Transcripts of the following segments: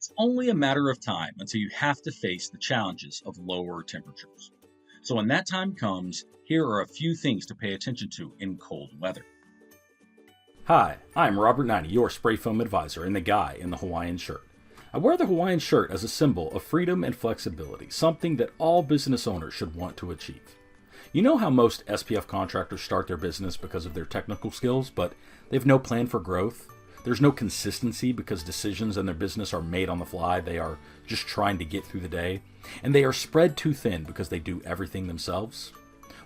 It's only a matter of time until you have to face the challenges of lower temperatures. So when that time comes, here are a few things to pay attention to in cold weather. Hi, I'm Robert Ninety, your spray foam advisor and the guy in the Hawaiian shirt. I wear the Hawaiian shirt as a symbol of freedom and flexibility, something that all business owners should want to achieve. You know how most SPF contractors start their business because of their technical skills, but they have no plan for growth? There's no consistency because decisions in their business are made on the fly, they are just trying to get through the day, and they are spread too thin because they do everything themselves?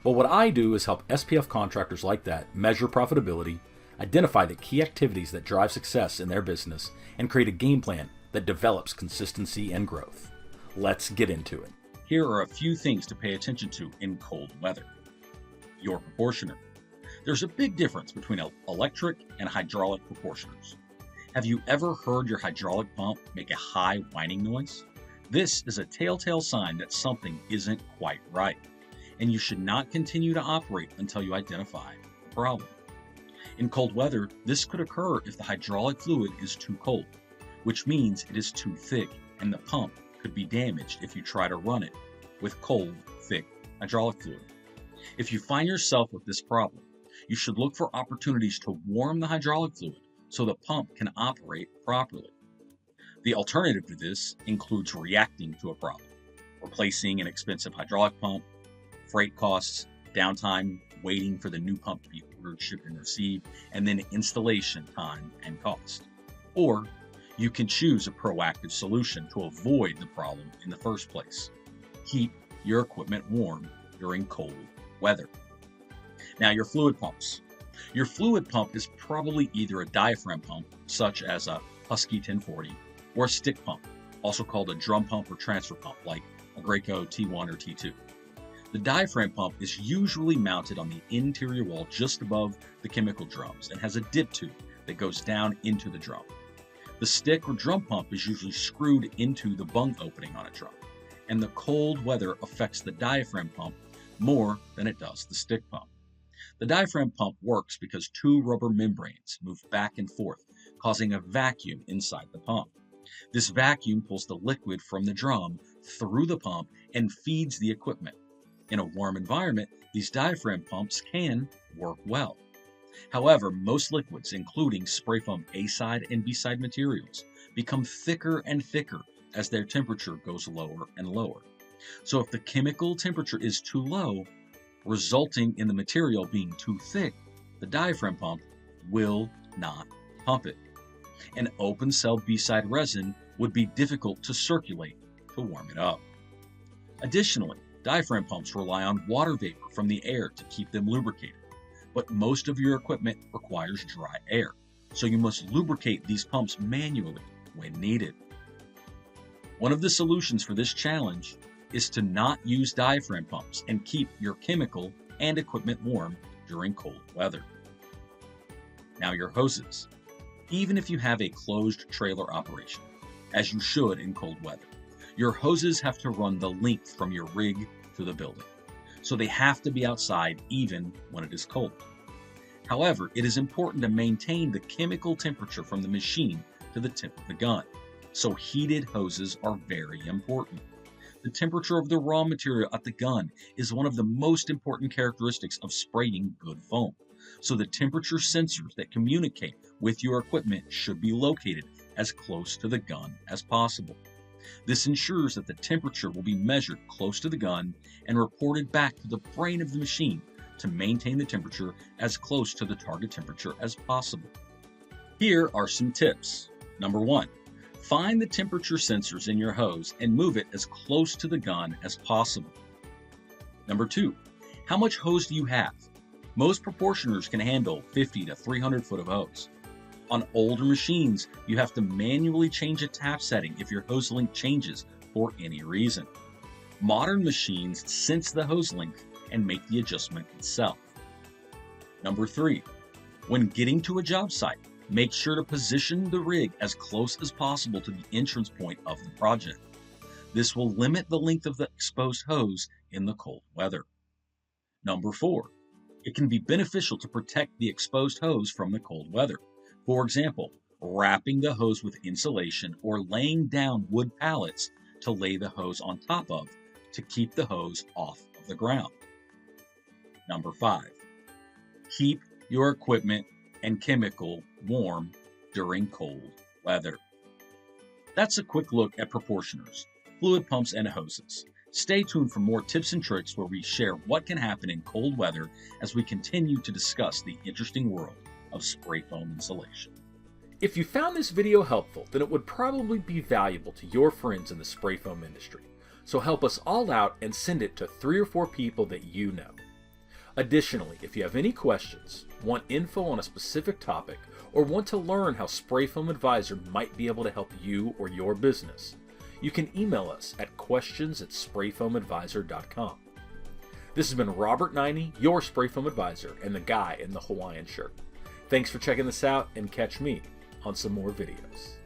Well, what I do is help SPF contractors like that measure profitability, identify the key activities that drive success in their business, and create a game plan that develops consistency and growth. Let's get into it. Here are a few things to pay attention to in cold weather. Your proportioner. There's a big difference between electric and hydraulic proportioners. Have you ever heard your hydraulic pump make a high whining noise? This is a telltale sign that something isn't quite right, and you should not continue to operate until you identify the problem. In cold weather, this could occur if the hydraulic fluid is too cold, which means it is too thick and the pump could be damaged if you try to run it with cold, thick hydraulic fluid. If you find yourself with this problem, you should look for opportunities to warm the hydraulic fluid so the pump can operate properly. The alternative to this includes reacting to a problem, replacing an expensive hydraulic pump, freight costs, downtime, waiting for the new pump to be ordered, shipped, and received, and then installation time and cost. Or you can choose a proactive solution to avoid the problem in the first place. Keep your equipment warm during cold weather. Now, your fluid pumps. Your fluid pump is probably either a diaphragm pump, such as a Husky 1040, or a stick pump, also called a drum pump or transfer pump, like a Graco T1 or T2. The diaphragm pump is usually mounted on the interior wall just above the chemical drums and has a dip tube that goes down into the drum. The stick or drum pump is usually screwed into the bung opening on a drum, and the cold weather affects the diaphragm pump more than it does the stick pump. The diaphragm pump works because two rubber membranes move back and forth, causing a vacuum inside the pump. This vacuum pulls the liquid from the drum through the pump and feeds the equipment. In a warm environment, these diaphragm pumps can work well. However, most liquids, including spray foam A-side and B-side materials, become thicker and thicker as their temperature goes lower and lower. So if the chemical temperature is too low, resulting in the material being too thick, the diaphragm pump will not pump it. An open cell B-side resin would be difficult to circulate to warm it up. Additionally, diaphragm pumps rely on water vapor from the air to keep them lubricated, but most of your equipment requires dry air, so you must lubricate these pumps manually when needed. One of the solutions for this challenge is to not use diaphragm pumps and keep your chemical and equipment warm during cold weather. Now, your hoses. Even if you have a closed trailer operation, as you should in cold weather, your hoses have to run the length from your rig to the building, so they have to be outside even when it is cold. However, it is important to maintain the chemical temperature from the machine to the tip of the gun, so heated hoses are very important. The temperature of the raw material at the gun is one of the most important characteristics of spraying good foam, so the temperature sensors that communicate with your equipment should be located as close to the gun as possible. This ensures that the temperature will be measured close to the gun and reported back to the brain of the machine to maintain the temperature as close to the target temperature as possible. Here are some tips. Number 1. Find the temperature sensors in your hose and move it as close to the gun as possible. Number 2. How much hose do you have? Most proportioners can handle 50 to 300 foot of hose. On older machines, you have to manually change a tap setting if your hose length changes for any reason. Modern machines sense the hose length and make the adjustment itself. Number 3. When getting to a job site, make sure to position the rig as close as possible to the entrance point of the project. This will limit the length of the exposed hose in the cold weather. Number 4. It can be beneficial to protect the exposed hose from the cold weather. For example, wrapping the hose with insulation, or laying down wood pallets to lay the hose on top of to keep the hose off of the ground. Number 5, keep your equipment and chemical warm during cold weather. That's a quick look at proportioners, fluid pumps, and hoses. Stay tuned for more tips and tricks where we share what can happen in cold weather as we continue to discuss the interesting world of spray foam insulation. If you found this video helpful, then it would probably be valuable to your friends in the spray foam industry. So help us all out and send it to 3 or 4 people that you know. Additionally, if you have any questions, want info on a specific topic, or want to learn how Spray Foam Advisor might be able to help you or your business, you can email us at questions@sprayfoamadvisor.com. This has been Robert 90, your Spray Foam Advisor, and the guy in the Hawaiian shirt. Thanks for checking this out, and catch me on some more videos.